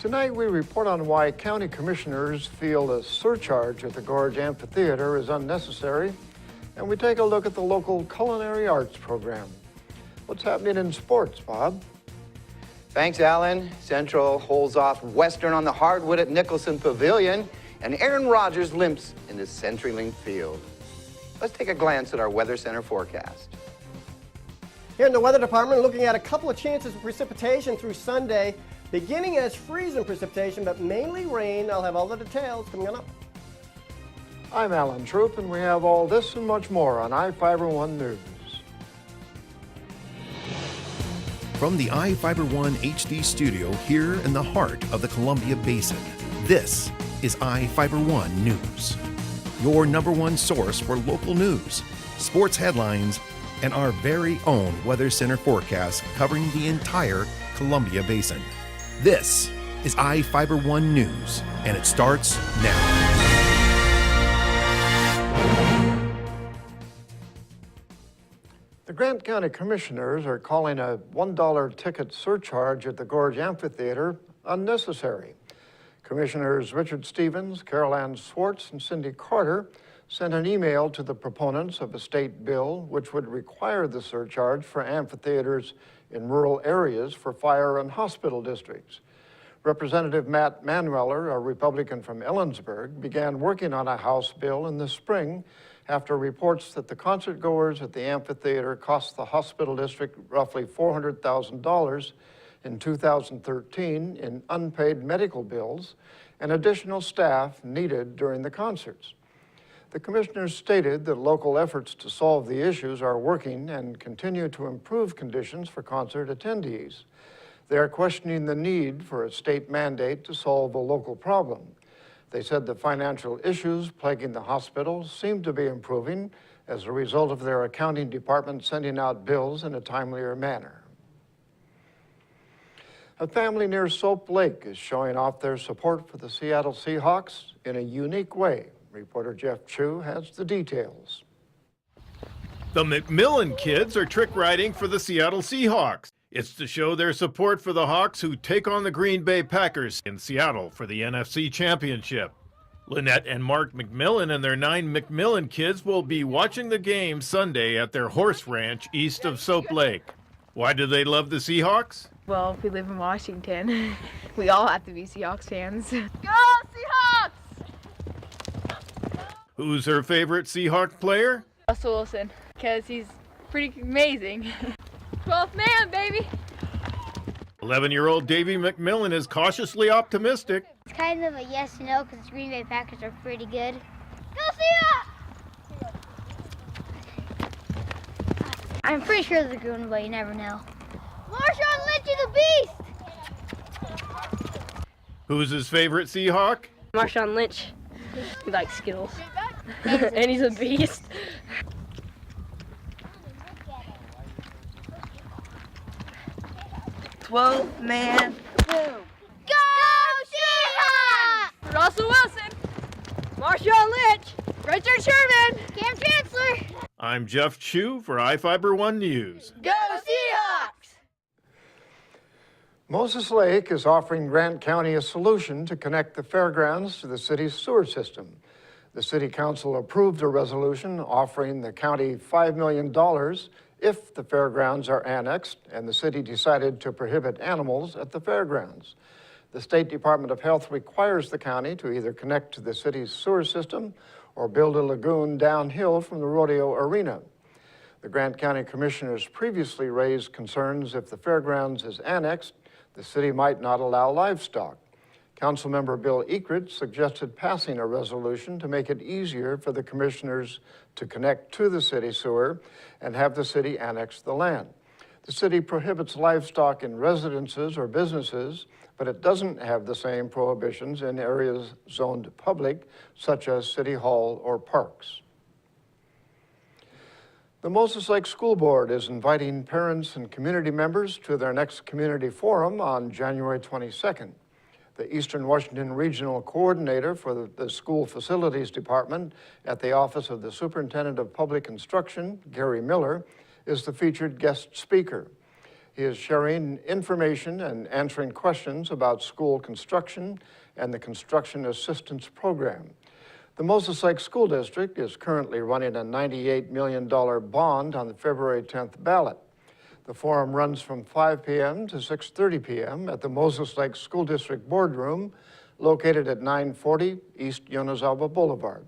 Tonight we report on why county commissioners feel a surcharge at the Gorge Amphitheater is unnecessary, and we take a look at the local culinary arts program. What's happening in sports, Bob? Thanks, Alan. Central holds off Western on the hardwood at Nicholson Pavilion, and Aaron Rodgers limps in the CenturyLink field. Let's take a glance at our Weather Center forecast. Here in the Weather Department, looking at a couple of chances of precipitation through Sunday, beginning as freezing precipitation, but mainly rain. I'll have all the details coming on up. I'm Alan Troop, and we have all this and much more on Ifiber One News. From the Ifiber One HD studio here in the heart of the Columbia Basin, this is Ifiber One News, your #1 source for local news, sports headlines, and our very own Weather Center forecast covering the entire Columbia Basin. This is Ifiber One News, and it starts now. The Grant County Commissioners are calling a $1 ticket surcharge at the Gorge Amphitheater unnecessary. Commissioners Richard Stevens, Carol Ann Swartz, and Cindy Carter sent an email to the proponents of a state bill which would require the surcharge for amphitheaters in rural areas for fire and hospital districts. Representative Matt Manueller, a Republican from Ellensburg, began working on a House bill in the spring after reports that the concert goers at the amphitheater cost the hospital district roughly $400,000 in 2013 in unpaid medical bills and additional staff needed during the concerts. The commissioners stated that local efforts to solve the issues are working and continue to improve conditions for concert attendees. They are questioning the need for a state mandate to solve a local problem. They said the financial issues plaguing the hospitals seem to be improving as a result of their accounting department sending out bills in a timelier manner. A family near Soap Lake is showing off their support for the Seattle Seahawks in a unique way. Reporter Jeff Chu has the details. The McMillan kids are trick riding for the Seattle Seahawks. It's to show their support for the Hawks, who take on the Green Bay Packers in Seattle for the NFC Championship. Lynette and Mark McMillan and their 9 McMillan kids will be watching the game Sunday at their horse ranch east of Soap Lake. Why do they love the Seahawks? Well, if we live in Washington, we all have to be Seahawks fans. Go Seahawks! Who's her favorite Seahawks player? Russell Wilson, because he's pretty amazing. 12th man, baby! 11-year-old Davey McMillan is cautiously optimistic. It's kind of a yes and no because the Green Bay Packers are pretty good. Go Seahawks! I'm pretty sure they're going to, but you never know. Marshawn Lynch is a beast! Who's his favorite Seahawk? Marshawn Lynch. He likes Skittles. And he's a beast. Man. Go Seahawks! Russell Wilson! Marshawn Lynch! Richard Sherman! Cam Chancellor! I'm Jeff Chu for Ifiber One News. Go Seahawks! Moses Lake is offering Grant County a solution to connect the fairgrounds to the city's sewer system. The City Council approved a resolution offering the county $5 million if the fairgrounds are annexed and the city decided to prohibit animals at the fairgrounds. The State Department of Health requires the county to either connect to the city's sewer system or build a lagoon downhill from the rodeo arena. The Grant County Commissioners previously raised concerns if the fairgrounds is annexed, the city might not allow livestock. Councilmember Bill Ekert suggested passing a resolution to make it easier for the commissioners to connect to the city sewer and have the city annex the land. The city prohibits livestock in residences or businesses, but it doesn't have the same prohibitions in areas zoned public, such as City Hall or parks. The Moses Lake School Board is inviting parents and community members to their next community forum on January 22nd. The Eastern Washington Regional Coordinator for the School Facilities Department at the Office of the Superintendent of Public Instruction, Gary Miller, is the featured guest speaker. He is sharing information and answering questions about school construction and the Construction Assistance Program. The Moses Lake School District is currently running a $98 million bond on the February 10th ballot. The forum runs from 5 p.m. to 6:30 p.m. at the Moses Lake School District Boardroom, located at 940 East Yonezawa Boulevard.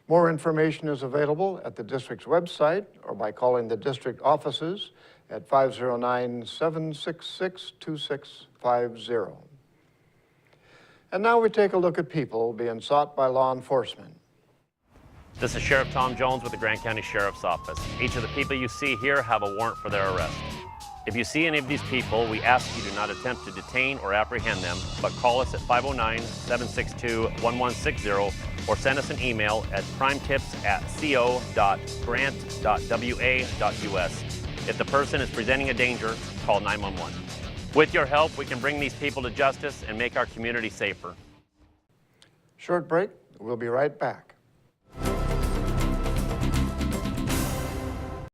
More information is available at the district's website or by calling the district offices at 509-766-2650. And now we take a look at people being sought by law enforcement. This is Sheriff Tom Jones with the Grant County Sheriff's Office. Each of the people you see here have a warrant for their arrest. If you see any of these people, we ask you do not attempt to detain or apprehend them, but call us at 509-762-1160 or send us an email at crimetips@co.grant.wa.us. If the person is presenting a danger, call 911. With your help, we can bring these people to justice and make our community safer. Short break. We'll be right back.